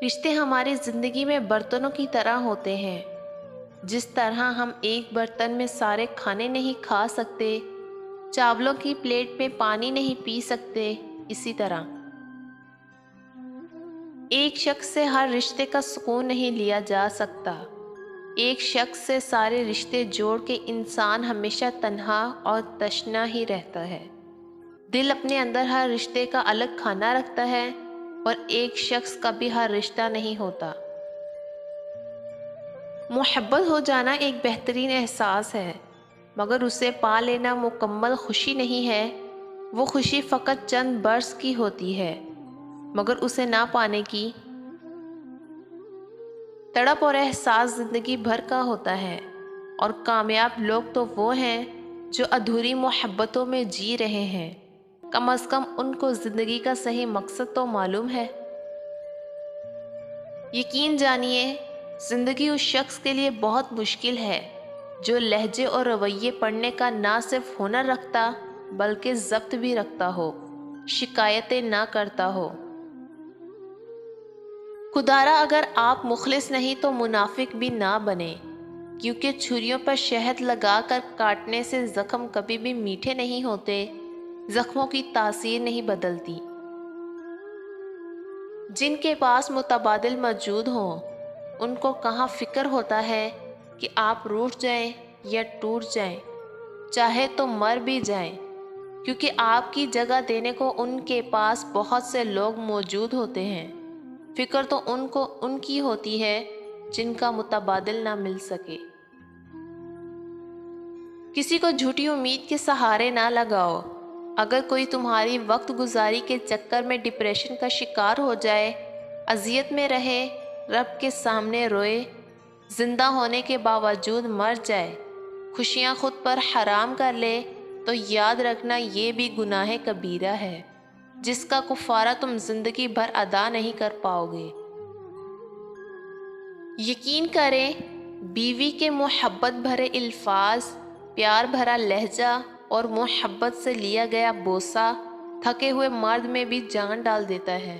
رشتے ہماری زندگی میں برتنوں کی طرح ہوتے ہیں۔ جس طرح ہم ایک برتن میں سارے کھانے نہیں کھا سکتے، چاولوں کی پلیٹ میں پانی نہیں پی سکتے، اسی طرح ایک شخص سے ہر رشتے کا سکون نہیں لیا جا سکتا۔ ایک شخص سے سارے رشتے جوڑ کے انسان ہمیشہ تنہا اور تشنا ہی رہتا ہے۔ دل اپنے اندر ہر رشتے کا الگ کھانا رکھتا ہے، اور ایک شخص کا بھی ہر رشتہ نہیں ہوتا۔ محبت ہو جانا ایک بہترین احساس ہے، مگر اسے پا لینا مکمل خوشی نہیں ہے۔ وہ خوشی فقط چند برس کی ہوتی ہے، مگر اسے نہ پانے کی تڑپ اور احساس زندگی بھر کا ہوتا ہے۔ اور کامیاب لوگ تو وہ ہیں جو ادھوری محبتوں میں جی رہے ہیں۔ کم از کم ان کو زندگی کا صحیح مقصد تو معلوم ہے۔ یقین جانیے، زندگی اس شخص کے لیے بہت مشکل ہے جو لہجے اور رویے پڑھنے کا نہ صرف ہنر رکھتا بلکہ ضبط بھی رکھتا ہو، شکایتیں نہ کرتا ہو۔ خدارا اگر آپ مخلص نہیں تو منافق بھی نہ بنے، کیونکہ چھریوں پر شہد لگا کر کاٹنے سے زخم کبھی بھی میٹھے نہیں ہوتے، زخموں کی تاثیر نہیں بدلتی۔ جن کے پاس متبادل موجود ہوں، ان کو کہاں فکر ہوتا ہے کہ آپ روٹھ جائیں یا ٹوٹ جائیں، چاہے تو مر بھی جائیں، کیونکہ آپ کی جگہ دینے کو ان کے پاس بہت سے لوگ موجود ہوتے ہیں۔ فکر تو ان کو ان کی ہوتی ہے جن کا متبادل نہ مل سکے۔ کسی کو جھوٹی امید کے سہارے نہ لگاؤ۔ اگر کوئی تمہاری وقت گزاری کے چکر میں ڈپریشن کا شکار ہو جائے، اذیت میں رہے، رب کے سامنے روئے، زندہ ہونے کے باوجود مر جائے، خوشیاں خود پر حرام کر لے، تو یاد رکھنا یہ بھی گناہ کبیرہ ہے جس کا کفارہ تم زندگی بھر ادا نہیں کر پاؤ گے۔ یقین کریں، بیوی کے محبت بھرے الفاظ، پیار بھرا لہجہ اور محبت سے لیا گیا بوسہ تھکے ہوئے مرد میں بھی جان ڈال دیتا ہے۔